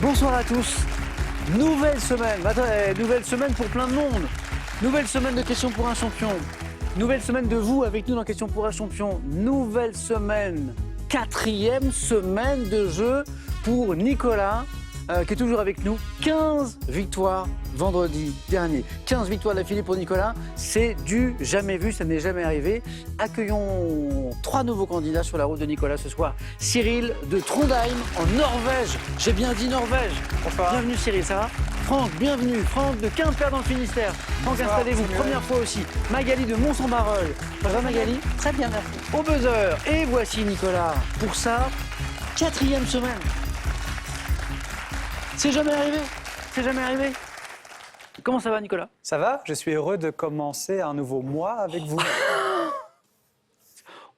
Bonsoir à tous. Nouvelle semaine. Nouvelle semaine pour plein de monde. Nouvelle semaine de questions pour un champion. Nouvelle semaine de vous avec nous dans Questions pour un champion. Nouvelle semaine. 4e semaine de jeu pour Nicolas, qui est toujours avec nous. 15 victoires vendredi dernier. 15 victoires d'affilée pour Nicolas. C'est du jamais vu, ça n'est jamais arrivé. Accueillons 3 nouveaux candidats sur la route de Nicolas ce soir. Cyril de Trondheim, en Norvège. J'ai bien dit Norvège. Bonsoir. Bienvenue Cyril, ça va? Franck, bienvenue. Franck de Quimper dans le Finistère. Franck, installez-vous. Première fois aussi. Magali de Mont-Saint-Barreul. Ça va Magali? Très bien, merci. Au buzzer. Et voici Nicolas. Pour sa 4e semaine. C'est jamais arrivé. C'est jamais arrivé. Comment ça va Nicolas? Ça va? Je suis heureux de commencer un nouveau mois avec vous.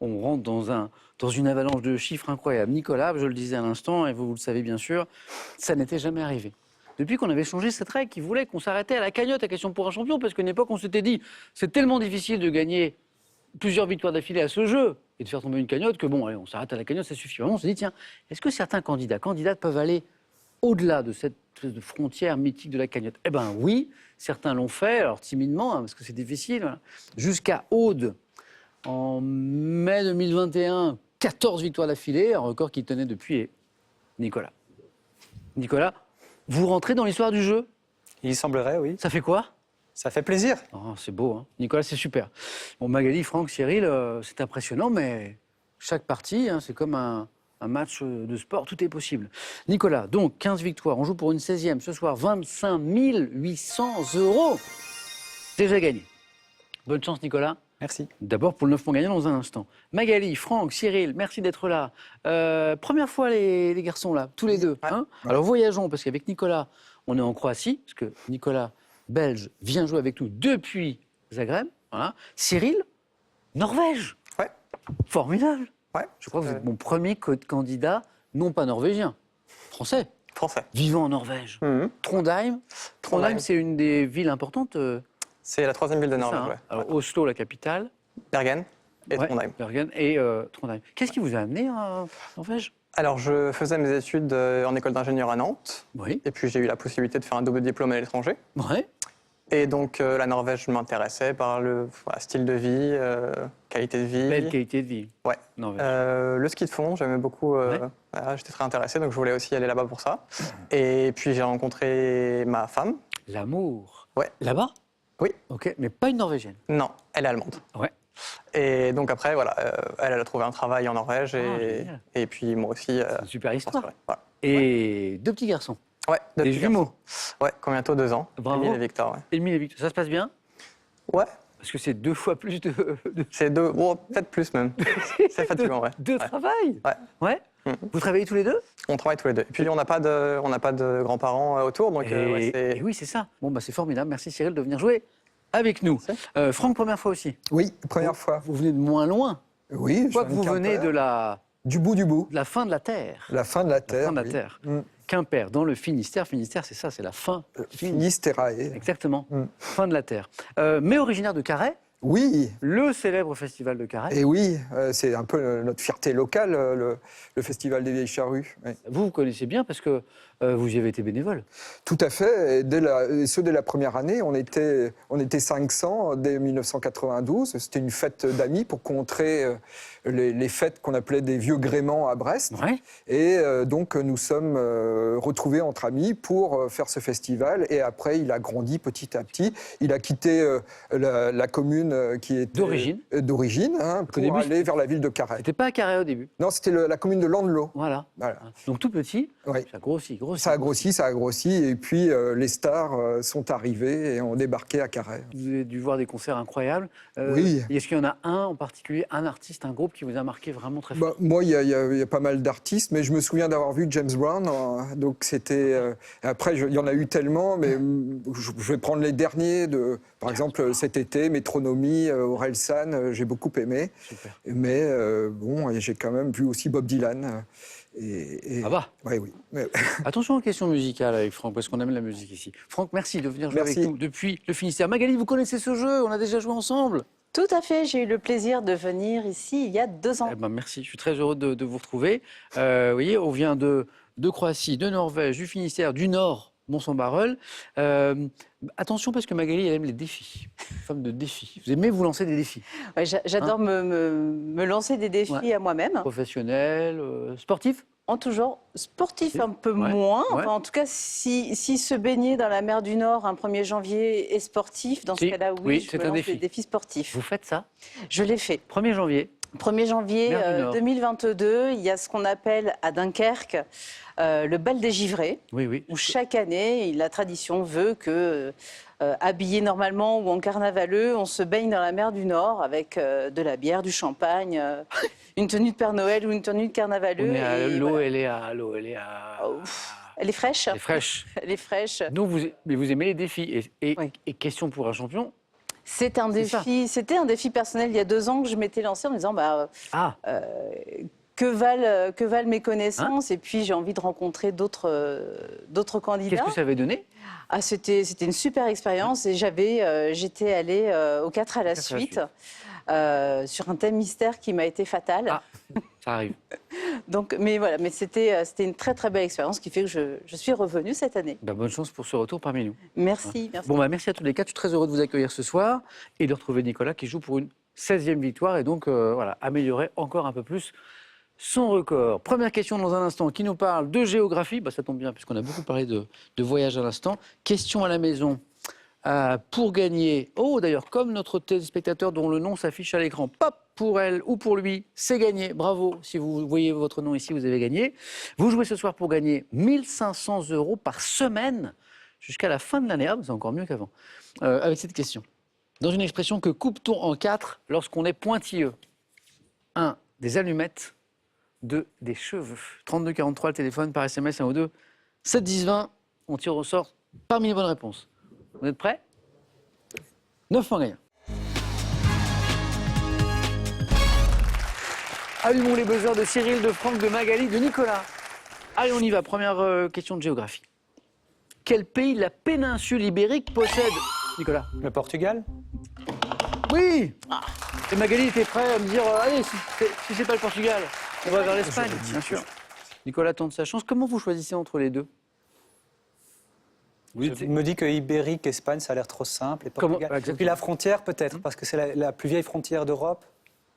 On rentre dans une avalanche de chiffres incroyables. Nicolas, je le disais à l'instant, et vous le savez bien sûr, ça n'était jamais arrivé. Depuis qu'on avait changé cette règle qui voulait qu'on s'arrêtait à la cagnotte à Question pour un champion, parce qu'à une époque, on s'était dit, c'est tellement difficile de gagner plusieurs victoires d'affilée à ce jeu et de faire tomber une cagnotte que bon, allez, on s'arrête à la cagnotte, ça suffit. Vraiment, on s'est dit, tiens, est-ce que certains candidates peuvent aller au-delà de cette espèce de frontière mythique de la cagnotte? Eh bien oui, certains l'ont fait, alors timidement, hein, parce que c'est difficile, voilà. Jusqu'à Aude, en mai 2021, 14 victoires d'affilée, un record qui tenait depuis Nicolas. Nicolas, vous rentrez dans l'histoire du jeu? Il semblerait, oui. Ça fait quoi? Ça fait plaisir. Oh, c'est beau, hein. Nicolas, c'est super. Bon, Magali, Franck, Cyril, c'est impressionnant, mais chaque partie, hein, c'est comme un match de sport, tout est possible. Nicolas, donc 15 victoires, on joue pour une 16e ce soir, 25 800 €. Déjà gagné. Bonne chance Nicolas. Merci. D'abord pour le 9 points gagnants dans un instant. Magali, Franck, Cyril, merci d'être là. Première fois les garçons là, tous les deux. Ouais. Hein. Alors voyageons, parce qu'avec Nicolas, on est en Croatie, parce que Nicolas, belge, vient jouer avec nous depuis Zagreb. Voilà. Cyril, Norvège. Ouais. Formidable. Ouais. Je crois que vous êtes mon premier candidat, non pas norvégien, français, Français. vivant en Norvège. Mhm. Trondheim. Trondheim, c'est une des villes importantes. C'est la 3e ville de Ça, Norvège, hein. ouais. Alors Oslo, la capitale. Bergen et Ouais, Trondheim. Bergen et Trondheim. Qu'est-ce qui vous a amené en Norvège? Alors, je faisais mes études en école d'ingénieur à Nantes. Oui. Et puis, j'ai eu la possibilité de faire un double diplôme à l'étranger. Ouais. Et donc, la Norvège m'intéressait par le style de vie, qualité de vie. Belle qualité de vie. Ouais. Norvège. Le ski de fond, j'aimais beaucoup. Voilà, j'étais très intéressé, donc je voulais aussi aller là-bas pour ça. Et puis, j'ai rencontré ma femme. L'amour. Ouais. Là-bas? Oui. Ok, mais pas une norvégienne. Non, elle est allemande. Ouais. Et donc après, voilà, elle a trouvé un travail en Norvège génial. et puis moi aussi. C'est une super histoire. Voilà. Et 2 petits garçons. Ouais, Des depuis jumeaux. Ouais, qui ont bientôt 2 ans. Bravo. Émile et Victor, ouais. Émile et Victor. Ça se passe bien? Ouais, Parce que c'est 2 fois plus de c'est 2, peut-être plus même. C'est fatigant, ouais. de Ouais. travail. Ouais. Ouais. Mhm. Vous travaillez tous les deux? On travaille tous les deux. Et puis on n'a pas de grands-parents autour, donc ouais, c'est... Et oui, c'est ça. Bon, bah, c'est formidable. Merci Cyril de venir jouer avec nous. Merci. Franck, première fois aussi. Oui, première fois. Vous venez de moins loin. Oui, Je crois que vous venez de du bout du bout. la fin de la Terre. La fin de la Terre. La fin de la oui. Terre. Mm. Quimper, dans le Finistère. Finistère, c'est ça, c'est la fin. Finisterae. Exactement. Mm. Fin de la Terre. Mais originaire de Carhaix, Oui, le célèbre festival de Carhaix. et oui, c'est un peu notre fierté locale, le Festival des Vieilles Charrues. Oui. Vous connaissez bien parce que vous y avez été bénévole. Tout à fait. Et dès la première année, on était 500 dès 1992. C'était une fête d'amis pour contrer les fêtes qu'on appelait des vieux gréments à Brest. Ouais. Et donc, nous sommes retrouvés entre amis pour faire ce festival. Et après, il a grandi petit à petit. Il a quitté la commune qui était d'origine hein, pour début, aller vers la ville de Carhaix. C'était pas à Carhaix au début. Non, c'était la commune de Landelot. Voilà. Voilà. Donc tout petit, Oui. ça grossit. Ça a grossi. Et puis, les stars sont arrivées et ont débarqué à Carhaix. Vous avez dû voir des concerts incroyables. Oui. Est-ce qu'il y en a un en particulier, un artiste, un groupe qui vous a marqué vraiment très fort? Moi, il y a pas mal d'artistes, mais je me souviens d'avoir vu James Brown. Donc, c'était. Après, il y en a eu tellement, mais je vais prendre les derniers. Par exemple, cet été, Métronomie, Orelsan, j'ai beaucoup aimé. Super. Mais bon, j'ai quand même vu aussi Bob Dylan. Ah bah. Oui. Attention aux questions musicales avec Franck, parce qu'on aime la musique ici. Franck, merci de venir jouer Merci. avec nous depuis le Finistère. Magali, vous connaissez ce jeu? On a déjà joué ensemble. Tout à fait, j'ai eu le plaisir de venir ici il y a 2 ans. Eh ben, merci, je suis très heureux de vous retrouver. Vous voyez, on vient de de Croatie, de Norvège, du Finistère, du Nord, Mont-Saint-Barreul. Attention parce que Magali, elle aime les défis. Femme de défis. Vous aimez vous lancer des défis? Ouais, j'adore me lancer des défis Ouais. à moi-même. Professionnels, sportifs? En toujours sportif un peu Ouais. moins. Ouais. Enfin, en tout cas, si se baigner dans la mer du Nord un 1er janvier est sportif, dans Si. ce cas-là, Oui, je c'est me un lance défi. des défis sportifs. Vous faites ça? Je l'ai fait. 1er janvier. 1er janvier Mer du Nord. 2022, il y a ce qu'on appelle à Dunkerque le bal des givrés, Oui, oui. où chaque année, la tradition veut que, habillé normalement ou en carnavaleux, on se baigne dans la mer du Nord avec de la bière, du champagne, une tenue de Père Noël ou une tenue de carnavaleux. On est à et l'eau, voilà. elle est à l'eau, elle est à. Oh, elle est fraîche. Elle est fraîche. Elle est fraîche. Donc mais vous aimez les défis. Oui. Et question pour un champion. C'était un défi personnel il y a 2 ans que je m'étais lancée en me disant Ah, que valent mes connaissances et puis j'ai envie de rencontrer d'autres qu'est-ce candidats. que ça avait donné? Ah, c'était une super expérience et j'étais allée aux 4 à la suite sur un thème mystère qui m'a été fatal. Ah, ça arrive. Donc, mais c'était une très très belle expérience qui fait que je suis revenue cette année. Ben, bonne chance pour ce retour parmi nous. Merci. Bon, merci à tous les quatre. Je suis très heureux de vous accueillir ce soir et de retrouver Nicolas qui joue pour une 16e victoire et donc améliorer encore un peu plus son record. Première question dans un instant qui nous parle de géographie. Ça tombe bien puisqu'on a beaucoup parlé de voyage à l'instant. Question à la maison. Pour gagner, d'ailleurs, comme notre téléspectateur dont le nom s'affiche à l'écran, pop, pour elle ou pour lui, c'est gagné. Bravo, si vous voyez votre nom ici, vous avez gagné. Vous jouez ce soir pour gagner 1 500 € par semaine jusqu'à la fin de l'année. C'est encore mieux qu'avant. Avec cette question. Dans une expression que coupe-t-on en 4 lorsqu'on est pointilleux? 1. Des allumettes. 2. Des cheveux. 32 43 le téléphone par SMS 1 ou 2. 7 10 20. On tire au sort parmi les bonnes réponses. Vous êtes prêts? 9 points gagnants. Allumons les buzzers de Cyril, de Franck, de Magali, de Nicolas. Allez, on y va. Première question de géographie. Quel pays la péninsule ibérique possède? Nicolas. Le Portugal? Oui. Et Magali était prêt à me dire allez, si c'est pas le Portugal, on va vers l'Espagne, bien sûr. Nicolas tente sa chance. Comment vous choisissez entre les deux? Je me dis que Ibérique, Espagne, ça a l'air trop simple. Et Portugal. Exactement. Et puis la frontière, peut-être, parce que c'est la plus vieille frontière d'Europe.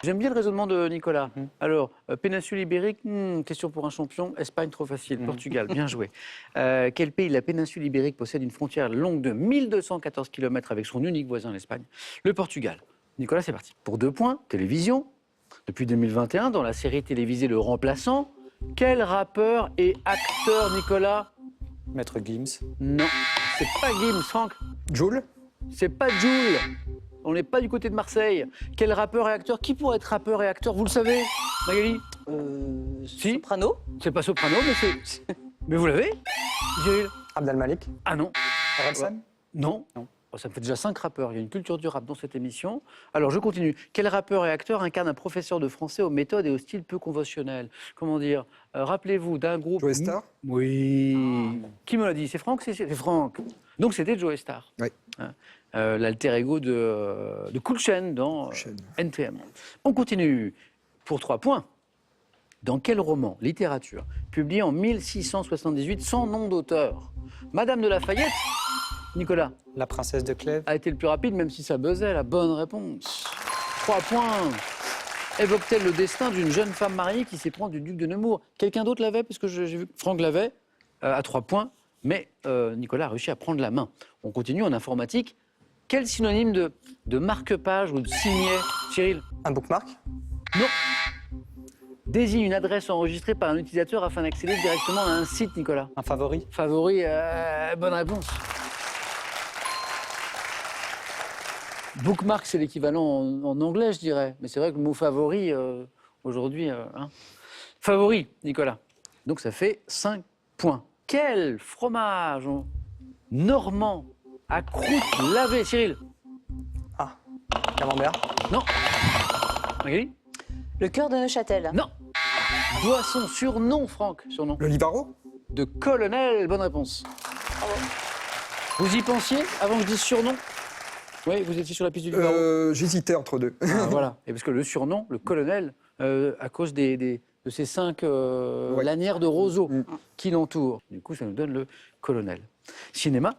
J'aime bien le raisonnement de Nicolas. Alors, péninsule ibérique, question pour un champion. Espagne, trop facile. Portugal, bien joué. Quel pays la péninsule ibérique possède une frontière longue de 1214 km avec son unique voisin, l'Espagne? Le Portugal. Nicolas, c'est parti. Pour 2 points, télévision. Depuis 2021, dans la série télévisée Le Remplaçant, quel rappeur et acteur, Nicolas? Maître Gims. Non, c'est pas Gims, Franck. Joule? C'est pas Jul. On n'est pas du côté de Marseille. Quel rappeur et acteur? Qui pourrait être rappeur et acteur? Vous le savez, Magali? Si. Soprano. C'est pas Soprano, mais c'est... Mais vous l'avez, Cyril? Abdel Malik. Ah non. Orelsan? Non. Non. Oh, ça me fait déjà 5 rappeurs. Il y a une culture du rap dans cette émission. Alors, je continue. Quel rappeur et acteur incarne un professeur de français aux méthodes et au style peu conventionnels? Comment dire? Rappelez-vous d'un groupe... Joe Star? Oui. Qui me l'a dit? C'est Franck? C'est Franck. Donc, c'était Joe Star. Oui. L'alter ego de Cool Chain dans NTM. On continue. Pour 3 points. Dans quel roman, littérature, publié en 1678 sans nom d'auteur, Madame de Lafayette, Nicolas, La princesse de Clèves? a été le plus rapide, même si ça buzzait, la bonne réponse. 3 points. Évoque-t-elle le destin d'une jeune femme mariée qui s'éprend du duc de Nemours? Quelqu'un d'autre l'avait? Parce que j'ai vu que Franck l'avait, à 3 points. Mais Nicolas a réussi à prendre la main. On continue en informatique. Quel synonyme de marque-page ou de signet, Cyril? Un bookmark. Non. Désigne une adresse enregistrée par un utilisateur afin d'accéder directement à un site, Nicolas. Un favori? Favori, bonne réponse. Bookmark, c'est l'équivalent en anglais, je dirais. Mais c'est vrai que le mot favori, aujourd'hui... Favori, Nicolas. Donc ça fait 5 points. Quel fromage normand à croûte lavée, Cyril? Ah, camembert. Non. Magali? Le cœur de Neuchâtel. Non. Boisson, surnom, Franck, surnom. Le Livaro? De colonel, bonne réponse. Vous y pensiez avant que je dise surnom? Oui, vous étiez sur la piste du Livaro. J'hésitais entre deux. Ah, voilà. Et parce que le surnom, le colonel, à cause des de ces 5 Ouais. lanières de roseaux qui l'entourent. Du coup, ça nous donne le colonel. Cinéma.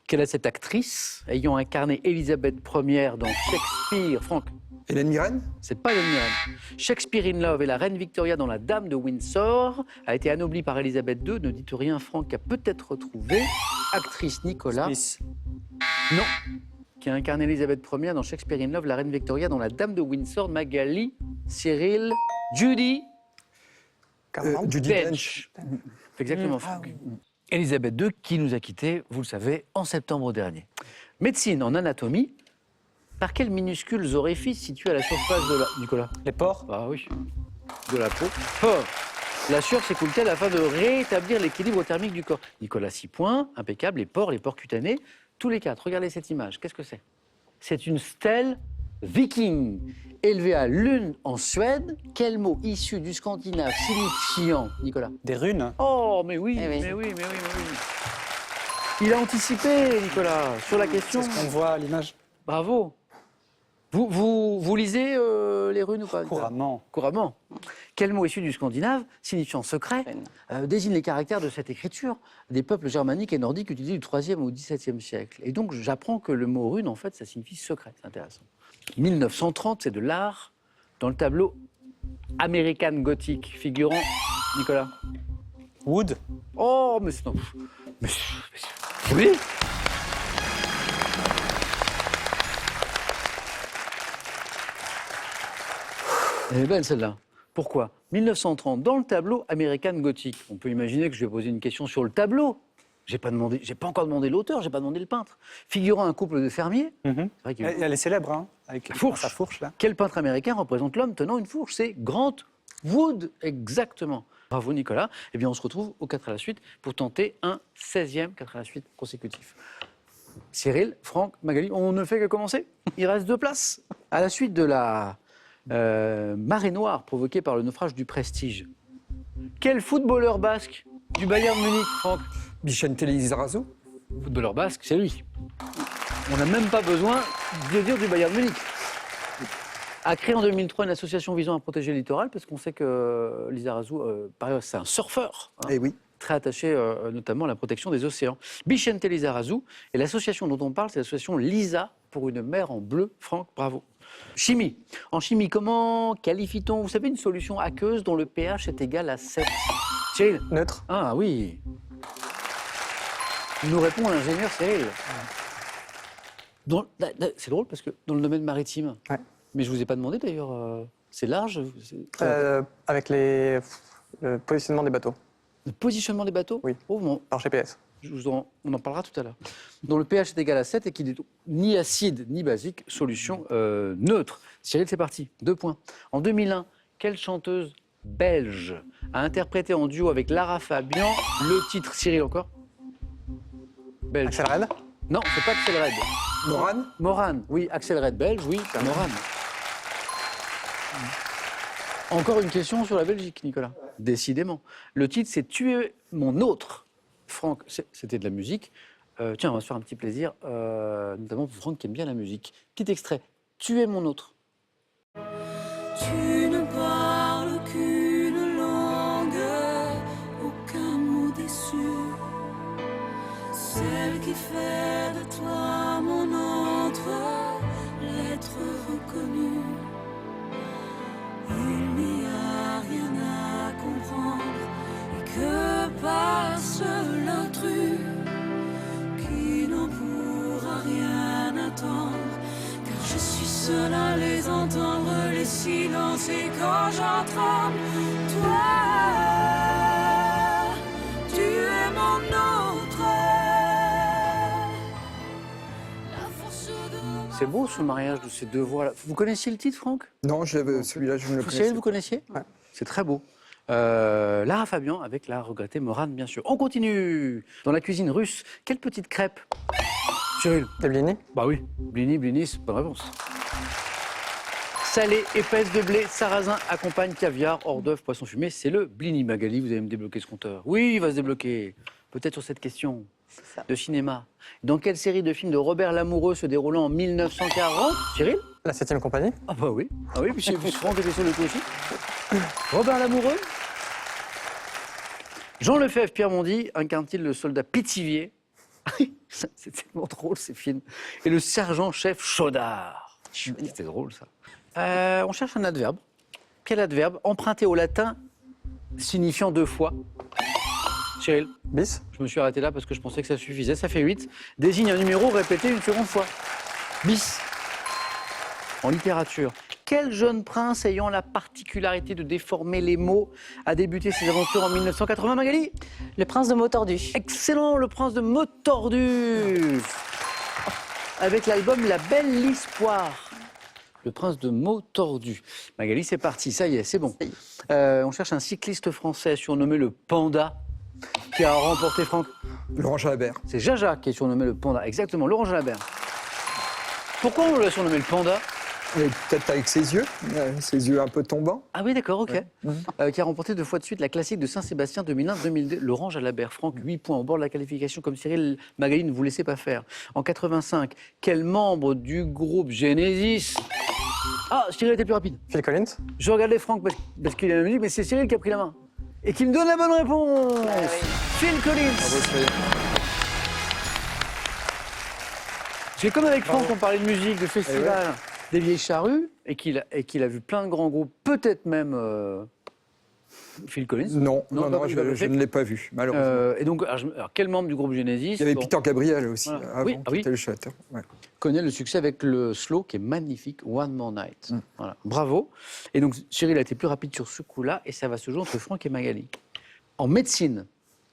Quelle est cette actrice ayant incarné Élisabeth Ier dans Shakespeare, Franck? Hélène Mirren? C'est pas Hélène Mirren. Shakespeare in Love et la reine Victoria dans La Dame de Windsor a été anoblie par Élisabeth II. Ne dites rien, Franck a peut-être retrouvé. Actrice Nicolas. Smith. Non. Qui a incarné Élisabeth Ier dans Shakespeare in Love, la reine Victoria dans La Dame de Windsor, Magali, Cyril, Judy Cameron. Judi Dench. Dench. Exactement, Franck. Élisabeth II, qui nous a quittés, vous le savez, en septembre dernier. Médecine en anatomie. Par quels minuscules orifices situés à la surface de la... Nicolas? Les porcs. Ah oui. De la peau. Oh. La sueur s'écoule-t-elle afin de rétablir l'équilibre thermique du corps? Nicolas, 6 points. Impeccable. Les pores cutanés. Tous les 4. Regardez cette image. Qu'est-ce que c'est? C'est une stèle viking, élevée à Lund en Suède. Quel mot issu du scandinave signifiant, Nicolas? Des runes. Oh, mais oui, Eh oui. mais oui, mais oui, mais oui. Il a anticipé, Nicolas, sur la question. C'est ce qu'on voit à l'image. Bravo. Vous lisez les runes ou pas? Couramment. Couramment. Quel mot issu du scandinave, signifiant secret, désigne les caractères de cette écriture des peuples germaniques et nordiques utilisés du IIIe au XVIIe siècle? Et donc, j'apprends que le mot rune, en fait, ça signifie secret. C'est intéressant. 1930, c'est de l'art dans le tableau American Gothic, figurant Nicolas. Wood. Oh, mais c'est... non. Mais oui. Elle est belle celle-là. Pourquoi? 1930, dans le tableau American Gothic. On peut imaginer que je vais poser une question sur le tableau. J'ai pas encore demandé l'auteur, j'ai pas demandé le peintre. Figurant un couple de fermiers. C'est vrai qu'il y a- Elle est célèbre, hein, avec La fourche. sa fourche là. Quel peintre américain représente l'homme tenant une fourche? C'est Grant Wood, exactement. Bravo Nicolas. Eh bien, on se retrouve au 4 à la suite pour tenter un 16e 4 à la suite consécutif. Cyril, Franck, Magali, on ne fait que commencer. Il reste 2 places. À la suite de la marée noire provoquée par le naufrage du Prestige. Quel footballeur basque du Bayern Munich, Franck? Vicente Lizarazu? Footballeur basque, c'est lui. On n'a même pas besoin de dire du Bayern Munich. A créé en 2003 une association visant à protéger le littoral, parce qu'on sait que Lizarazu, par ailleurs, c'est un surfeur, hein, Eh oui. très attaché notamment à la protection des océans. Vicente Lizarazu, et l'association dont on parle, c'est l'association LISA, pour une mer en bleu. Franck, bravo. Chimie. En chimie, comment qualifie-t-on, vous savez, une solution aqueuse dont le pH est égal à 7? Cyril? Neutre. Ah oui. Il nous répond l'ingénieur Cyril. C'est drôle parce que dans le domaine maritime, Ouais. mais je ne vous ai pas demandé d'ailleurs, c'est large, Avec le positionnement des bateaux le positionnement des bateaux? Oui. Oh, bon, par GPS. on en parlera tout à l'heure. Dont le pH est égal à 7 et qui n'est ni acide ni basique, solution neutre. Cyril, c'est parti, 2 points. En 2001, quelle chanteuse belge a interprété en duo avec Lara Fabian le titre? Cyril, encore? Belge. Axel Red. Non, c'est pas Axel Red. Morane? Morane, oui, Axel Red belge, oui, Morane. Encore une question sur la Belgique, Nicolas. Décidément. Le titre, c'est Tuer mon autre. Franck, c'était de la musique. Tiens, on va se faire un petit plaisir, notamment pour Franck qui aime bien la musique. Petit extrait. Tuer mon autre. Tu ne parles qu'une langue, aucun mot déçu. Celle qui fait de toi mon autre, l'être reconnu. Il n'y a rien à comprendre et que passe l'intrus qui n'en pourra rien attendre. Car je suis seule à les entendre, les silences, et quand j'en tremble, toi, tu es mon autre. La force de C'est beau ce mariage de ces deux voix-là. Vous connaissiez le titre, Franck? Non, celui-là, je ne le Vous, Cyril, connaissais vous connaissiez? Ouais. C'est très beau. Lara Fabian avec la regrettée Morane, bien sûr. On continue. Dans la cuisine russe, quelle petite crêpe? Cyril? Des blinis. Bah oui, blini, blinis, bonne réponse. Salée, épaisse de blé, sarrasin, accompagne caviar, hors d'œuf, poisson fumé, c'est le blini. Magali, vous allez me débloquer ce compteur. Oui, il va se débloquer. Peut-être sur cette question ça. de cinéma. Dans quelle série de films de Robert Lamoureux se déroulant en 1940? Cyril? La 7e compagnie. Ah bah oui. Ah oui, puis Franck était sur le coup aussi. Robin Lamoureux. Jean Lefebvre, Pierre Mondy, incarne-t-il le soldat Pithiviers? C'est tellement drôle ces films. Et le sergent-chef Chaudard. C'était drôle ça. On cherche un adverbe. Quel adverbe emprunté au latin signifiant 2 fois? Cyril, Bis. je me suis arrêté là parce que je pensais que ça suffisait. Ça fait 8. Désigne un numéro répété une seconde fois. Bis. En littérature. Quel jeune prince ayant la particularité de déformer les mots a débuté ses aventures en 1980, Magali? Le prince de mots tordus. Excellent, le prince de mots tordus. Avec l'album La Belle L'Histoire. Le prince de mots tordus. Magali, c'est parti, ça y est, c'est bon. On cherche un cycliste français surnommé le Panda qui a remporté Franck. Laurent Jalabert. C'est Jaja qui est surnommé le Panda. Exactement, Laurent Jalabert. Pourquoi on l'a surnommé le Panda? Et peut-être avec ses yeux un peu tombants. Ah oui, d'accord, ok. Qui a remporté 2 fois de suite la classique de Saint-Sébastien 2001-2002. Laurent Jalabert, Franck, 8 points au bord de la qualification, comme Cyril. Magali, ne vous laissez pas faire. En 85, quel membre du groupe Genesis... Ah, Cyril était plus rapide. Phil Collins. Je regardais Franck parce qu'il a la musique, mais c'est Cyril qui a pris la main. Et qui me donne la bonne réponse. Phil Collins. C'est comme avec Franck, on parlait de musique, de festival, des vieilles charrues, et qu'il a vu plein de grands groupes, peut-être même Phil Collins. Non, pas je fait. ne l'ai pas vu, malheureusement. Et donc, alors, quel membre du groupe Genesis Il y avait Peter Gabriel aussi, Voilà. avant, Oui, qui était le chanteur. Ouais. connaît le succès avec le slow qui est magnifique, One More Night. Voilà. Bravo. Et donc, Cyril a été plus rapide sur ce coup-là, et ça va se jouer entre Franck et Magali. En médecine,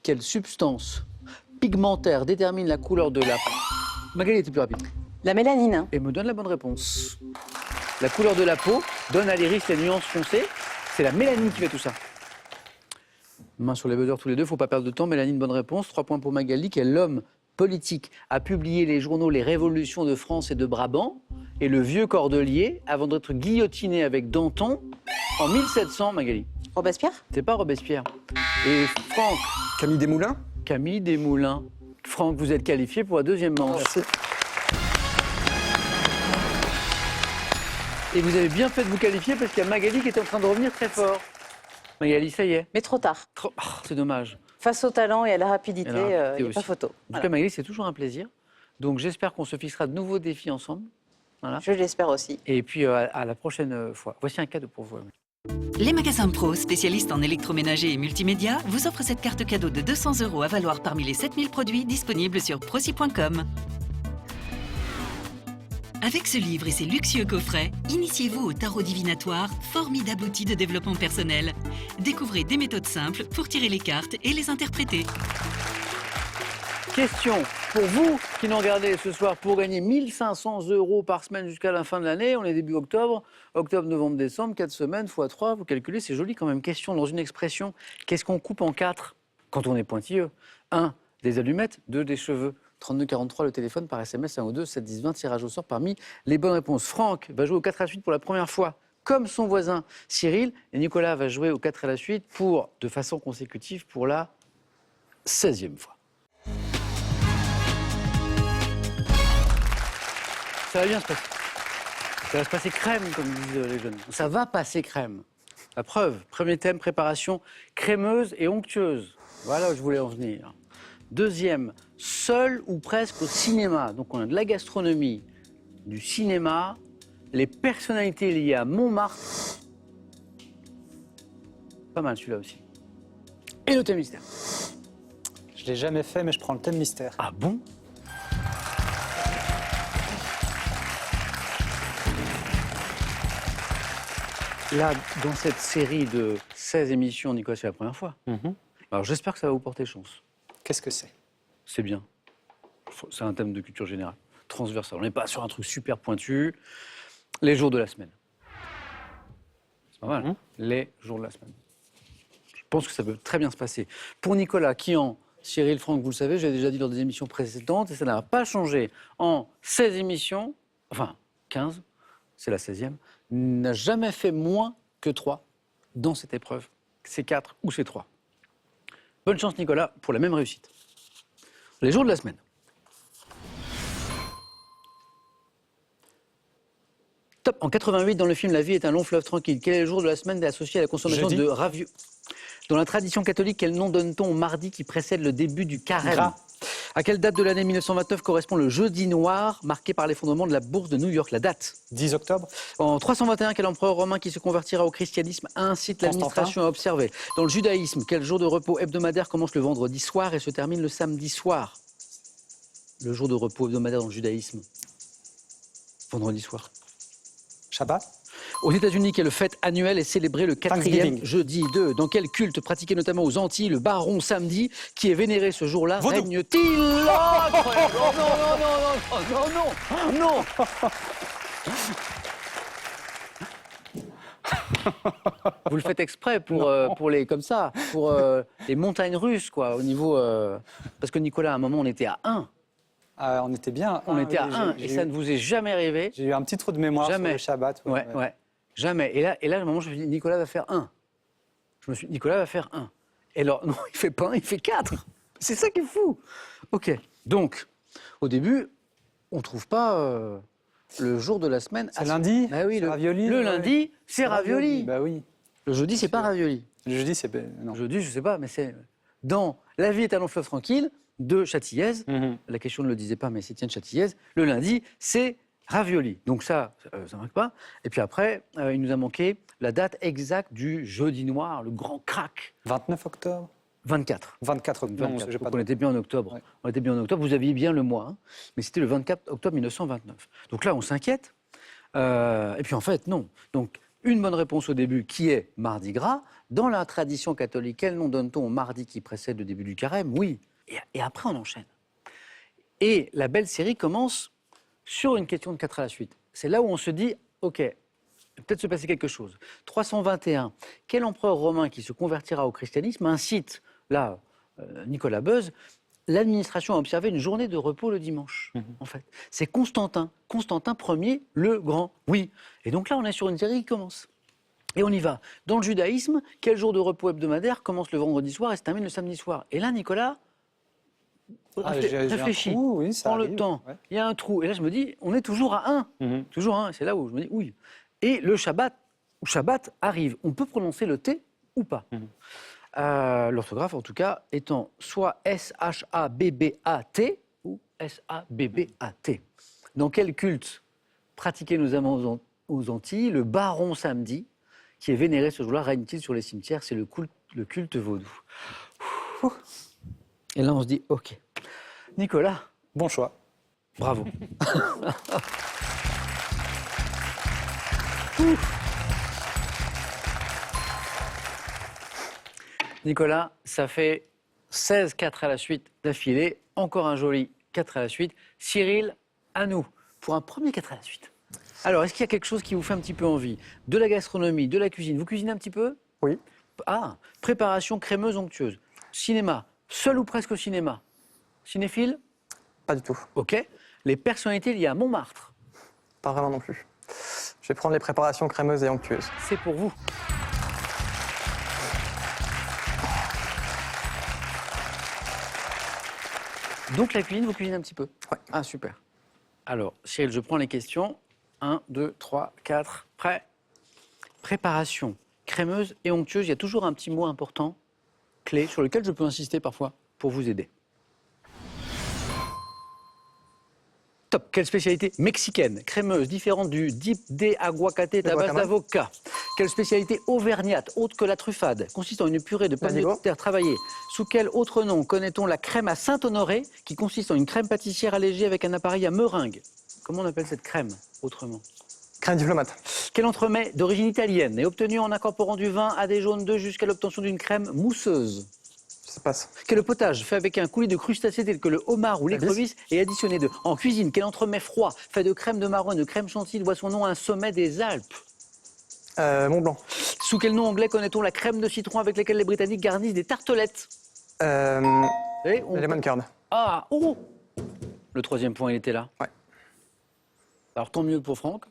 quelle substance pigmentaire détermine la couleur de la peau? Magali était plus rapide. La mélanine. Et me donne la bonne réponse. La couleur de la peau donne à l'iris les nuances foncées. C'est la mélanine qui fait tout ça. Main sur les buzzers tous les deux, faut pas perdre de temps. Mélanine, bonne réponse. 3 points pour Magali, qui est l'homme politique, a publié les journaux Les Révolutions de France et de Brabant et Le Vieux Cordelier avant d'être guillotiné avec Danton en 1700, Magali. Robespierre. C'est pas Robespierre. Et Franck, Camille Desmoulins. Camille Desmoulins. Franck, vous êtes qualifié pour la deuxième manche. Merci. Et vous avez bien fait de vous qualifier parce qu'il y a Magali qui est en train de revenir très fort. Magali, ça y est. Mais trop tard. C'est dommage. Face au talent et à la rapidité, Et à la rapidité il n'y a aussi. pas photo. En tout Voilà. cas, Magali, c'est toujours un plaisir. Donc j'espère qu'on se fixera de nouveaux défis ensemble. Voilà. Je l'espère aussi. Et puis à la prochaine fois. Voici un cadeau pour vous. Les magasins Pro, spécialistes en électroménager et multimédia, vous offrent cette carte cadeau de 200 € à valoir parmi les 7000 produits disponibles sur prosi.com. Avec ce livre et ses luxueux coffrets, initiez-vous au tarot divinatoire, formidable outil de développement personnel. Découvrez des méthodes simples pour tirer les cartes et les interpréter. Question pour vous qui nous regardez ce soir pour gagner 1500 € par semaine jusqu'à la fin de l'année. On est début octobre. Octobre, novembre, décembre, 4 semaines x 3. Vous calculez, c'est joli quand même. Question dans une expression. Qu'est-ce qu'on coupe en 4 quand on est pointilleux? 1. Des allumettes. 2. Des cheveux. 3243, le téléphone par SMS 1 ou 2, 7 10 20, tirage au sort parmi les bonnes réponses. Franck va jouer au 4 à la suite pour la première fois, comme son voisin Cyril. Et Nicolas va jouer au 4 à la suite de façon consécutive pour la 16e fois. Ça va bien se passer. Ça va se passer crème, comme disent les jeunes. Ça va passer crème. La preuve, premier thème, préparation crémeuse et onctueuse. Voilà où je voulais en venir. Deuxième, seul ou presque au cinéma. Donc on a de la gastronomie, du cinéma, les personnalités liées à Montmartre. Pas mal celui-là aussi. Et le thème mystère. Je ne l'ai jamais fait, mais je prends le thème mystère. Ah bon? Là, dans cette série de 16 émissions, Nicolas, c'est la première fois. Alors j'espère que ça va vous porter chance. Qu'est-ce que c'est? C'est bien. C'est un thème de culture générale, transversal. On n'est pas sur un truc super pointu. Les jours de la semaine. C'est pas mal, hein? Les jours de la semaine. Je pense que ça peut très bien se passer. Pour Nicolas, Cyril, Franck, vous le savez, j'ai déjà dit dans des émissions précédentes, et ça n'a pas changé. En 16 émissions, enfin 15, c'est la 16e, n'a jamais fait moins que 3 dans cette épreuve. C'est 4 ou c'est 3. Bonne chance, Nicolas, pour la même réussite. Les jours de la semaine. Top. En 88, dans le film La vie est un long fleuve tranquille, quel est le jour de la semaine associé à la consommation Jeudi. de raviolis? Dans la tradition catholique, quel nom donne-t-on au mardi qui précède le début du carême? Gras. À quelle date de l'année 1929 correspond le jeudi noir marqué par l'effondrement de la bourse de New York? La date. 10 octobre. En 321, quel empereur romain qui se convertira au christianisme incite l'administration à observer? Dans le judaïsme, quel jour de repos hebdomadaire commence le vendredi soir et se termine le samedi soir? Le jour de repos hebdomadaire dans le judaïsme. Vendredi soir. Shabbat. Aux États-Unis, quelle fête annuelle est célébrée le 4e Thanksgiving. jeudi 2? Dans quel culte pratiqué notamment aux Antilles le baron samedi qui est vénéré ce jour-là Vaudou. règne-t-il? Oh, incroyable. Oh, non, non, non, non, non, non, non. Vous le faites exprès pour les comme ça, pour les montagnes russes quoi, au niveau parce que Nicolas à un moment on était à 1. On était bien. On était à oui, 1 et ça ne vous est jamais arrivé. J'ai eu un petit trou de mémoire Jamais. sur le Shabbat. Ouais, ouais. Jamais. Et là, à un moment, je me suis dit, Nicolas va faire 1. Je me suis dit, Nicolas va faire 1. Et alors, non, il fait pas 1, il fait 4. C'est ça qui est fou. OK. Donc, au début, on ne trouve pas le jour de la semaine. C'est lundi. Ah oui, c'est le ravioli. Le ouais. lundi, c'est ravioli. Bah oui. Le jeudi, c'est pas ravioli. Le jeudi, c'est. Non. Le jeudi, je sais pas, mais c'est dans La vie est un long fleuve tranquille de Châtillaise. Mhm. La question ne le disait pas, mais c'est Étienne Châtillaise. Le lundi, c'est ravioli. Donc ça ne manque pas. Et puis après, il nous a manqué la date exacte du jeudi noir, le grand crack. 29 octobre. 24. 24 octobre. Non, 24. j'ai pas Donc on était bien en octobre. Ouais. On était bien en octobre. Vous aviez bien le mois, hein. Mais c'était le 24 octobre 1929. Donc là, on s'inquiète. Et puis en fait, non. Donc une bonne réponse au début, qui est Mardi Gras. Dans la tradition catholique, quel nom donne-t-on au mardi qui précède le début du carême? Oui. Et après, on enchaîne. Et la belle série commence sur une question de 4 à la suite. C'est là où on se dit, OK, peut-être se passer quelque chose. 321, quel empereur romain qui se convertira au christianisme incite, là, Nicolas Beuze, l'administration à observer une journée de repos le dimanche, en fait. C'est Constantin Ier le Grand, oui. Et donc là, on est sur une série qui commence. Et on y va. Dans le judaïsme, quel jour de repos hebdomadaire commence le vendredi soir et se termine le samedi soir? Et là, Nicolas, j'ai un réfléchis, trou, oui, ça prends le arrive, temps. ouais. Il y a un trou. Et là, je me dis, on est toujours à 1. Mhm. Toujours à 1. C'est là où je me dis, oui. Et le Shabbat arrive. On peut prononcer le T ou pas. L'orthographe, en tout cas, étant soit S-H-A-B-B-A-T ou S-A-B-B-A-T. Dans quel culte pratiqué nos amants aux Antilles, le baron samedi, qui est vénéré ce jour-là, règne-t-il sur les cimetières? C'est le culte vaudou. Et là, on se dit, OK. Nicolas, Bon choix. bravo. Nicolas, ça fait 16-4 à la suite d'affilée. Encore un joli 4 à la suite. Cyril, à nous, pour un premier 4 à la suite. Alors, est-ce qu'il y a quelque chose qui vous fait un petit peu envie? De la gastronomie, de la cuisine. Vous cuisinez un petit peu? Oui. Ah, préparation crémeuse, onctueuse. Cinéma, seul ou presque au cinéma? Cinéphile? Pas du tout. OK. Les personnalités liées à Montmartre, Pas vraiment non plus. Je vais prendre les préparations crémeuses et onctueuses. c'est pour vous. Donc la cuisine, vous cuisinez un petit peu? Ouais. Ah, super. Alors, Cyril, je prends les questions. 1, 2, 3, 4, prêt. Préparation crémeuse et onctueuse. Il y a toujours un petit mot important, clé, sur lequel je peux insister parfois pour vous aider. Top. Quelle spécialité mexicaine, crémeuse, différente du dip de aguacate à base guacamole. d'avocat? Quelle spécialité auvergnate, autre que la truffade, consistant en une purée de pommes de L'aligot. terre travaillée? Sous quel autre nom connaît-on la crème à Saint-Honoré, qui consiste en une crème pâtissière allégée avec un appareil à meringue? Comment on appelle cette crème, autrement? Crème diplomate. Quel entremets d'origine italienne est obtenu en incorporant du vin à des jaunes d'œufs jusqu'à l'obtention d'une crème mousseuse? Je sais pas. Quel potage fait avec un coulis de crustacés tels que le homard ou l'écrevisse et additionné de... En cuisine, quel entremets froid fait de crème de marron et de crème chantilly doit son nom à un sommet des Alpes? Mont Blanc. Sous quel nom anglais connaît-on la crème de citron avec laquelle les Britanniques garnissent des tartelettes? Et on... Lemon curd. Ah, oh! Le troisième point, il était là. Ouais. Alors, tant mieux pour Franck.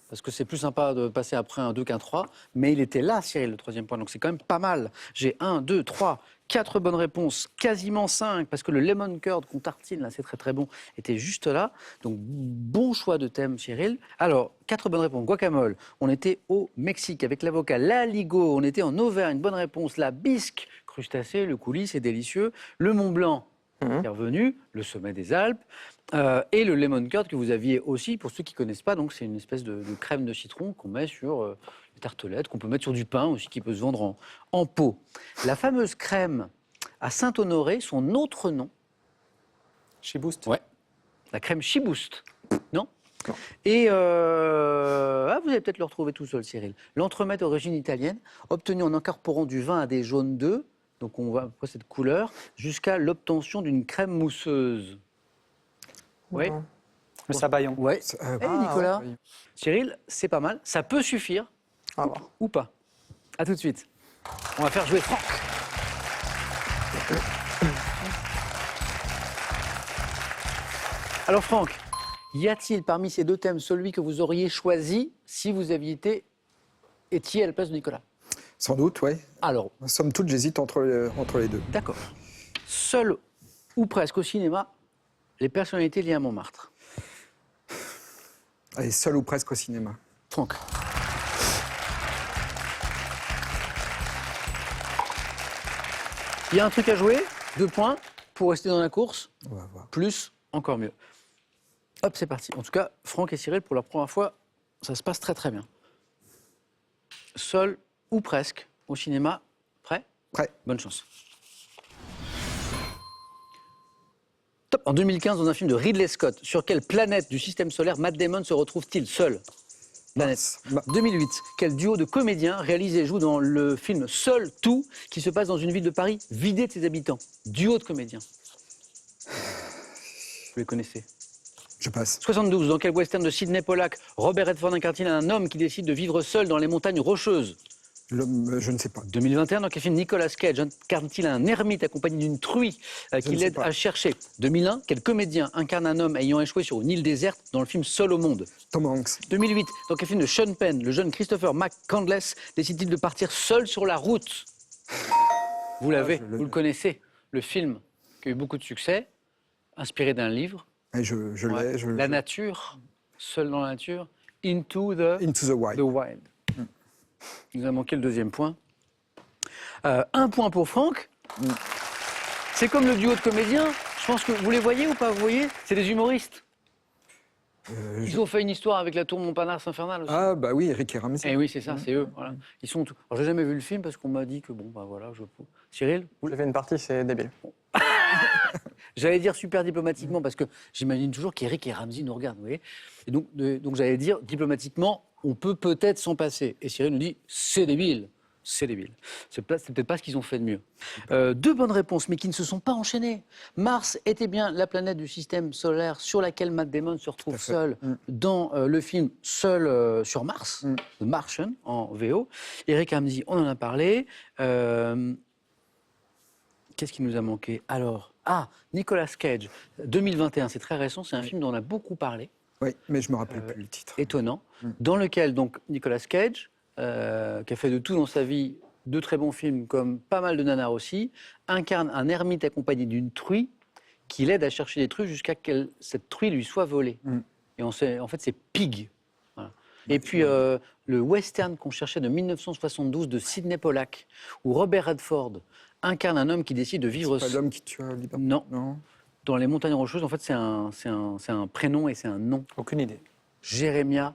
parce que c'est plus sympa de passer après un 2 qu'un 3, mais il était là, Cyril, le troisième point, donc c'est quand même pas mal. J'ai 1, 2, 3, 4 bonnes réponses, quasiment 5, parce que le lemon curd qu'on tartine, là, c'est très très bon, était juste là. Donc, bon choix de thème, Cyril. Alors, 4 bonnes réponses. Guacamole, on était au Mexique avec l'avocat. L'aligot, on était en Auvergne, bonne réponse. La bisque, crustacé, le coulis, c'est délicieux. Le Mont Blanc, qui est revenu, le sommet des Alpes. Et le lemon curd que vous aviez aussi, pour ceux qui ne connaissent pas, donc c'est une espèce de crème de citron qu'on met sur les tartelettes, qu'on peut mettre sur du pain aussi, qui peut se vendre en pot. La fameuse crème à Saint-Honoré, son autre nom. Chiboost. Ouais. La crème Chiboost. Non. Non. Et vous allez peut-être le retrouver tout seul, Cyril. L'entremet d'origine italienne, obtenu en incorporant du vin à des jaunes d'œufs, donc on voit à peu près cette couleur, jusqu'à l'obtention d'une crème mousseuse. Oui. Le sabayon. Ouais. Nicolas. oui. Cyril, c'est pas mal. Ça peut suffire On va voir. ou pas. À tout de suite. On va faire jouer Franck. Alors Franck, y a-t-il parmi ces deux thèmes celui que vous auriez choisi si vous aviez étiez à la place de Nicolas? Sans doute, oui. Alors, Somme toute, j'hésite entre les deux. d'accord. Seul ou presque au cinéma, les personnalités liées à Montmartre. Allez, seul ou presque au cinéma. Franck. Il y a un truc à jouer, 2 points pour rester dans la course, On va voir. plus, encore mieux. Hop, c'est parti. En tout cas, Franck et Cyril, pour la première fois, ça se passe très très bien. Seul ou presque au cinéma, prêt? Prêt. Bonne chance. Top. En 2015, dans un film de Ridley Scott, sur quelle planète du système solaire Matt Damon se retrouve-t-il seul? Planète. 2008, quel duo de comédiens réalise et joue dans le film Seul Tout, qui se passe dans une ville de Paris vidée de ses habitants? Duo de comédiens. Vous les connaissez. Je passe. 72, dans quel western de Sidney Pollack Robert Redford incarne-t-il un homme qui décide de vivre seul dans les montagnes rocheuses? L'homme, je ne sais pas. 2021, dans quel film Nicolas Cage incarne-t-il un ermite accompagné d'une truie qui ne sais l'aide pas. à chercher? 2001, quel comédien incarne un homme ayant échoué sur une île déserte dans le film Seul au monde? Tom Hanks. 2008, dans quel film de Sean Penn, le jeune Christopher McCandless décide-t-il de partir seul sur la route? Vous l'avez, vous le connaissez, le film qui a eu beaucoup de succès, inspiré d'un livre. Et je Ouais. l'ai. La nature, seul dans la nature, Into the Wild. Wild. Il nous a manqué le deuxième point. 1 point pour Franck. C'est comme le duo de comédiens. Je pense que vous les voyez ou pas? Vous voyez? C'est des humoristes. Ils ont fait une histoire avec la tour Montparnasse infernale aussi. Ah, bah oui, Eric et Ramsey. Eh oui, c'est ça, c'est eux. Voilà. Ils sont. Alors, j'ai jamais vu le film parce qu'on m'a dit que bon, bah voilà, je. Cyril, J'ai fait une partie, c'est débile. j'allais dire super diplomatiquement parce que j'imagine toujours qu'Eric et Ramsey nous regardent, vous voyez. Et donc j'allais dire diplomatiquement, on peut peut-être s'en passer. Et Cyril nous dit, c'est débile. C'est débile. C'est peut-être pas ce qu'ils ont fait de mieux. 2 bonnes réponses, mais qui ne se sont pas enchaînées. Mars était bien la planète du système solaire sur laquelle Matt Damon se retrouve seul dans le film Seul sur Mars, The Martian, en VO. Eric Ramsey, on en a parlé. Qu'est-ce qui nous a manqué? Alors, Nicolas Cage, 2021, c'est très récent, c'est un film dont on a beaucoup parlé. Oui, mais je ne me rappelle plus le titre. Étonnant, dans lequel donc Nicolas Cage, qui a fait de tout dans sa vie, de très bons films comme pas mal de nanars aussi, incarne un ermite accompagné d'une truie qui l'aide à chercher des truies jusqu'à ce que cette truie lui soit volée. Et en fait, c'est Pig. Voilà. Et puis, le western qu'on cherchait de 1972 de Sidney Pollack, où Robert Redford incarne un homme qui décide de vivre... C'est pas l'homme qui tue Liberty. Non. Non. Dans les montagnes rocheuses, en fait, c'est un prénom et c'est un nom. Aucune idée. Jeremiah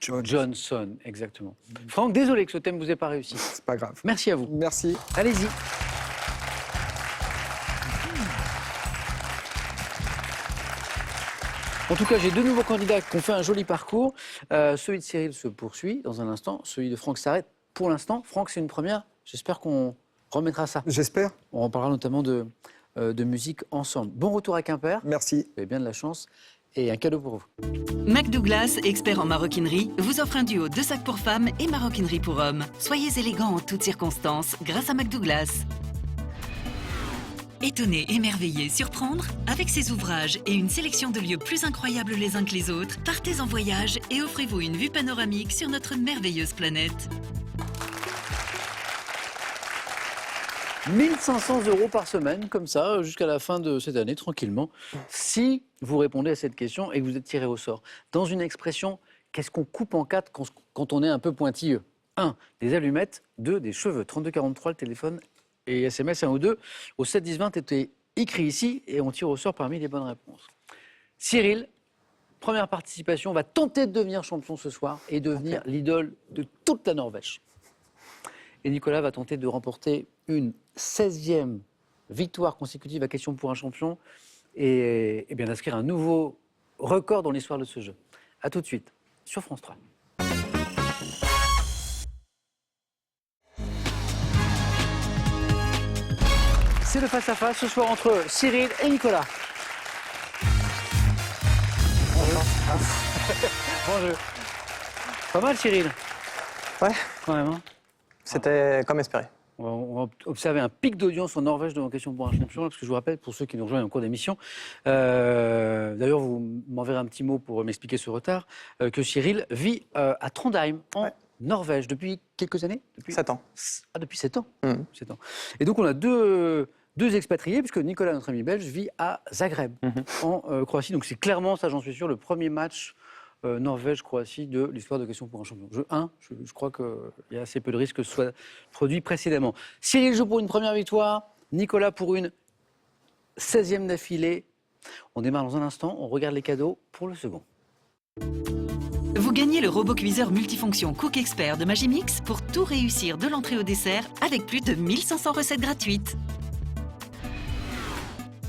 Johnson, exactement. Franck, désolé que ce thème ne vous ait pas réussi. C'est pas grave. Merci à vous. Merci. Allez-y. En tout cas, j'ai 2 nouveaux candidats qui ont fait un joli parcours. Celui de Cyril se poursuit dans un instant. Celui de Franck s'arrête pour l'instant. Franck, c'est une première. J'espère qu'on remettra ça. J'espère. On en parlera notamment de musique ensemble. Bon retour à Quimper. Merci. Vous avez bien de la chance. Et un cadeau pour vous. Mac Douglas, expert en maroquinerie, vous offre un duo de sacs pour femmes et maroquinerie pour hommes. Soyez élégants en toutes circonstances grâce à Mac Douglas. Étonner, émerveiller, surprendre. Avec ces ouvrages et une sélection de lieux plus incroyables les uns que les autres, partez en voyage et offrez-vous une vue panoramique sur notre merveilleuse planète. 1 500 € par semaine, comme ça, jusqu'à la fin de cette année, tranquillement, si vous répondez à cette question et que vous êtes tiré au sort. Dans une expression, qu'est-ce qu'on coupe en quatre quand on est un peu pointilleux? 1. Des allumettes. 2. Des cheveux. 3243, le téléphone et SMS 1 ou 2. Au 7 10 20 était écrit ici et on tire au sort parmi les bonnes réponses. Cyril, première participation, va tenter de devenir champion ce soir et devenir l'idole de toute la Norvège. Et Nicolas va tenter de remporter une 16e victoire consécutive à question pour un champion et bien d'inscrire un nouveau record dans l'histoire de ce jeu. A tout de suite sur France 3. C'est le face-à-face ce soir entre Cyril et Nicolas. Bonjour. Pas mal Cyril. Ouais, Quand même, hein. c'était comme espéré. On va observer un pic d'audience en Norvège devant Question pour un champion, parce que je vous rappelle, pour ceux qui nous rejoignent en cours d'émission, d'ailleurs vous m'enverrez un petit mot pour m'expliquer ce retard, que Cyril vit à Trondheim, en Norvège, depuis quelques années? Depuis 7 ans. Ah, depuis 7 ans. Mhm. 7 ans. Et donc on a deux expatriés, puisque Nicolas, notre ami belge, vit à Zagreb, en Croatie. Donc c'est clairement, ça j'en suis sûr, le premier match Norvège-Croatie de l'histoire de Question pour un champion. Jeu 1, je crois qu'il y a assez peu de risques que ce soit produit précédemment. Cyril joue pour une première victoire, Nicolas pour une 16e d'affilée. On démarre dans un instant, on regarde les cadeaux pour le second. Vous gagnez le robot cuiseur multifonction Cook Expert de Magimix pour tout réussir de l'entrée au dessert avec plus de 1500 recettes gratuites.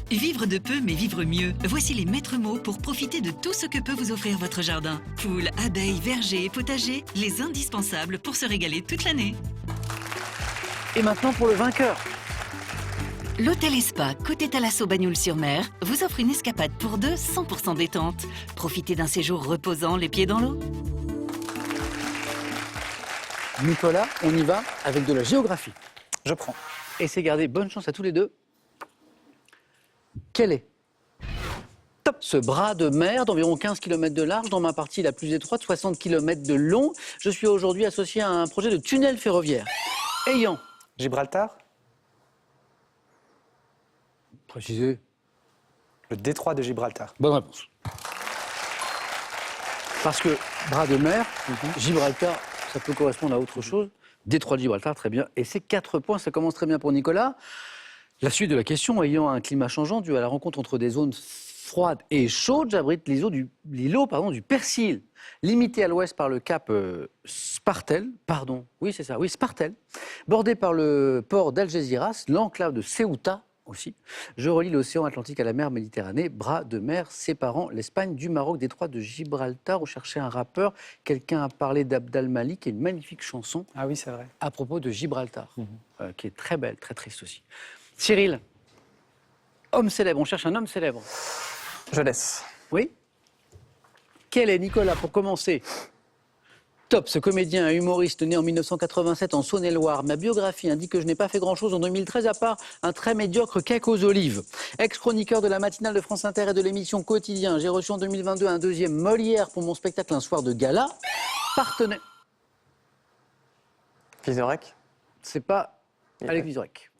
Vivre de peu mais vivre mieux. Voici les maîtres mots pour profiter de tout ce que peut vous offrir votre jardin. Poules, abeilles, vergers et potagers, les indispensables pour se régaler toute l'année. Et maintenant pour le vainqueur. L'Hôtel et Spa côté Thalasso Bagnoul-sur-Mer vous offre une escapade pour deux 100% détente. Profitez d'un séjour reposant les pieds dans l'eau. Nicolas, on y va avec de la géographie. Je prends. Et c'est gardé, bonne chance à tous les deux. Quel est ce bras de mer d'environ 15 km de large dans ma partie la plus étroite, 60 km de long? Je suis aujourd'hui associé à un projet de tunnel ferroviaire ayant... Gibraltar, Précisez. le détroit de Gibraltar. Bonne réponse. Parce que bras de mer, Gibraltar, ça peut correspondre à autre chose. Détroit de Gibraltar, très bien. Et c'est 4 points, ça commence très bien pour Nicolas. La suite de la question, ayant un climat changeant dû à la rencontre entre des zones froides et chaudes, j'abrite l'îlot du Persil, limité à l'ouest par le cap Spartel, Spartel, bordé par le port d'Algeciras, l'enclave de Ceuta aussi. Je relie l'océan Atlantique à la mer Méditerranée, bras de mer séparant l'Espagne du Maroc, détroit de Gibraltar, où cherchait un rappeur. Quelqu'un a parlé d'Abd al-Malik, qui est une magnifique chanson Ah oui, c'est vrai. à propos de Gibraltar, qui est très belle, très triste aussi. Cyril, homme célèbre, on cherche un homme célèbre. Je laisse. Oui? Quel est, Nicolas, pour commencer? Top, ce comédien et humoriste né en 1987 en Saône-et-Loire. Ma biographie indique que je n'ai pas fait grand-chose en 2013 à part un très médiocre cake aux olives. Ex-chroniqueur de la matinale de France Inter et de l'émission Quotidien, j'ai reçu en 2022 un 2e Molière pour mon spectacle Un soir de gala. Partenaire... Vizorek. C'est pas Alex Vizorek.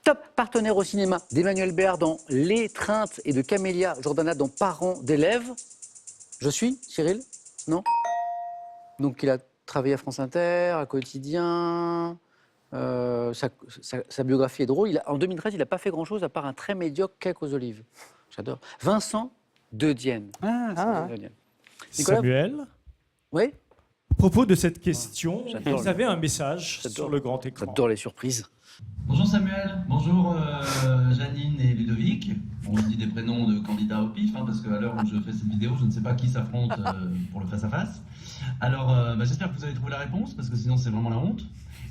Top partenaire au cinéma d'Emmanuel Béard dans L'étreinte et de Camélia Jordana dans Parents d'élèves. Je suis, Cyril? Non? Donc il a travaillé à France Inter, à Quotidien. Sa biographie est drôle. En 2013, il n'a pas fait grand-chose à part un très médiocre cake aux olives. J'adore. Vincent De Dienne. De Dienne. Nicolas? Samuel, Oui? à propos de cette question, J'adore vous avez un message sur le grand écran. J'adore les surprises. Bonjour Samuel, bonjour Janine et Ludovic. On se dit des prénoms de candidats au pif, parce qu'à l'heure où je fais cette vidéo, je ne sais pas qui s'affronte pour le face-à-face. Alors j'espère que vous avez trouvé la réponse, parce que sinon c'est vraiment la honte.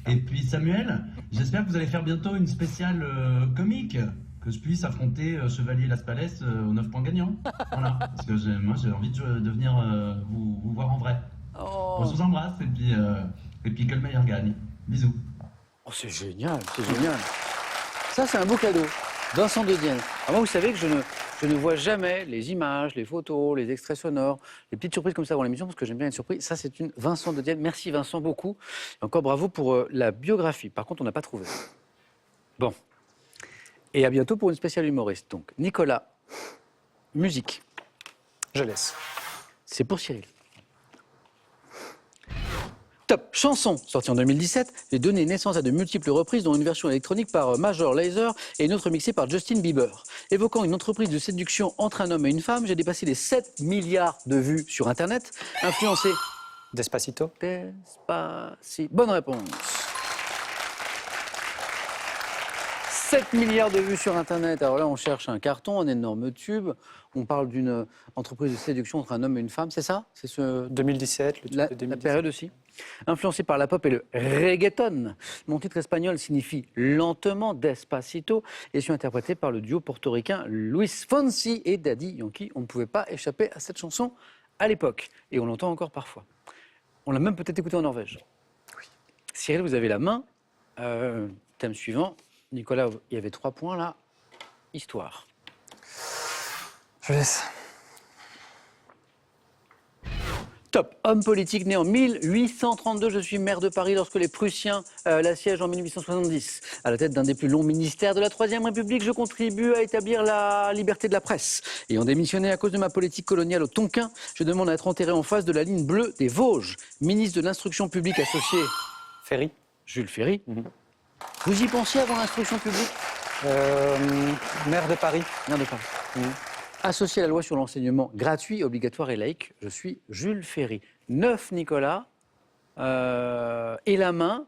Et puis Samuel, j'espère que vous allez faire bientôt une spéciale comique, que je puisse affronter Chevalier Las Palais aux 9 points gagnants. Voilà, parce que moi j'ai envie de venir vous voir en vrai. Oh. Bon, je vous embrasse et puis que le meilleur gagne. Bisous. Oh, c'est génial, c'est génial. Ça, c'est un beau cadeau. Vincent de Dienne. Alors moi, vous savez que je ne vois jamais les images, les photos, les extraits sonores, les petites surprises comme ça dans l'émission, parce que j'aime bien être surpris. Ça, c'est une Vincent de Dienne. Merci Vincent beaucoup. Et encore bravo pour la biographie. Par contre, on n'a pas trouvé. Bon. Et à bientôt pour une spéciale humoriste. Donc, Nicolas, musique. Je laisse. C'est pour Cyril. Top chanson, sortie en 2017, j'ai donné naissance à de multiples reprises, dont une version électronique par Major Lazer et une autre mixée par Justin Bieber. Évoquant une entreprise de séduction entre un homme et une femme, j'ai dépassé les 7 milliards de vues sur Internet, influencé... Despacito. Despacito. Bonne réponse. 7 milliards de vues sur Internet. Alors là, on cherche un carton, un énorme tube. On parle d'une entreprise de séduction entre un homme et une femme, c'est ça? C'est ce... 2017, le la, titre de 2017. la période aussi. Influencé par la pop et le reggaeton, mon titre espagnol signifie lentement Despacito et suis interprété par le duo portoricain Luis Fonsi et Daddy Yankee. On ne pouvait pas échapper à cette chanson à l'époque et on l'entend encore parfois. On l'a même peut-être écouté en Norvège. Oui. Cyril, vous avez la main. Thème suivant. Nicolas, il y avait 3 points là. Histoire. Je laisse. Top. Homme politique né en 1832, je suis maire de Paris lorsque les Prussiens l'assiègent en 1870. À la tête d'un des plus longs ministères de la Troisième République, je contribue à établir la liberté de la presse. Ayant démissionné à cause de ma politique coloniale au Tonkin, je demande à être enterré en face de la ligne bleue des Vosges. Ministre de l'Instruction publique associé... Ferry. Jules Ferry. Vous y pensiez avant l'instruction publique? Maire de Paris. Maire de Paris. Associé à la loi sur l'enseignement gratuit, obligatoire et laïque, je suis Jules Ferry. 9, Nicolas. Et la main,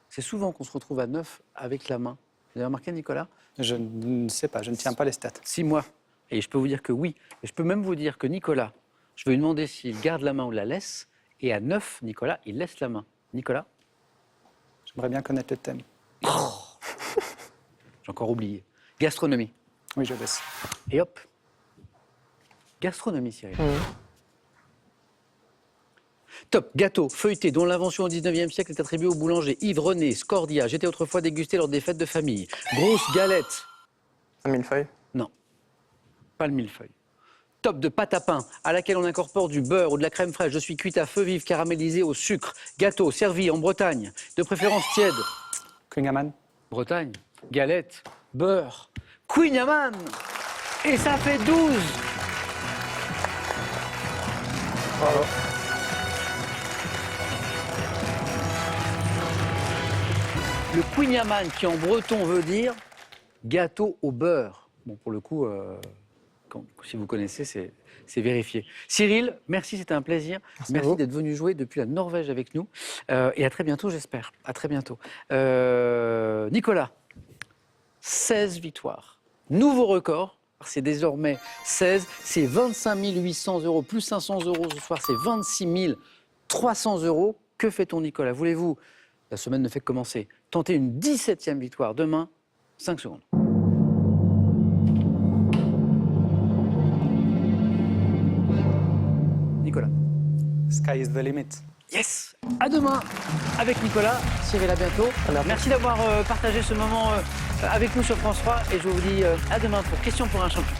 c'est souvent qu'on se retrouve à 9 avec la main. Vous avez remarqué, Nicolas? Je ne sais pas, je ne tiens pas les stats. 6 mois. Et je peux vous dire que oui. Et je peux même vous dire que Nicolas, je vais lui demander s'il garde la main ou la laisse. Et à 9, Nicolas, il laisse la main. Nicolas? J'aimerais bien connaître le thème. J'ai encore oublié. Gastronomie. Oui, je laisse. Et hop. Gastronomie, Cyril. Top. Gâteau feuilleté dont l'invention au 19e siècle est attribuée au boulanger Yves René Scordia. J'étais autrefois dégusté lors des fêtes de famille. Grosse galette. Un millefeuille. Non. Pas le millefeuille. Top de pâte à pain à laquelle on incorpore du beurre ou de la crème fraîche. Je suis cuite à feu vif, caramélisée au sucre. Gâteau servi en Bretagne. De préférence tiède. Queen Amman. Bretagne. Galette. Beurre. Queen Amman. Et ça fait 12. Bravo. Le Queen Amman, qui en breton veut dire gâteau au beurre. Bon, pour le coup, si vous connaissez, c'est vérifié. Cyril, merci, c'était un plaisir. Merci d'être venu jouer depuis la Norvège avec nous. Et à très bientôt, j'espère. À très bientôt. Nicolas, 16 victoires. Nouveau record. C'est désormais 16. C'est 25 800 € plus 500 € ce soir. C'est 26 300 €. Que fait-on, Nicolas? Voulez-vous, la semaine ne fait que commencer, tenter une 17e victoire demain? 5 secondes. Nicolas. Sky is the limit. Yes. À demain avec Nicolas. Cyril, à bientôt. Merci d'avoir partagé ce moment avec nous sur France 3 et je vous dis à demain pour Question pour un champion.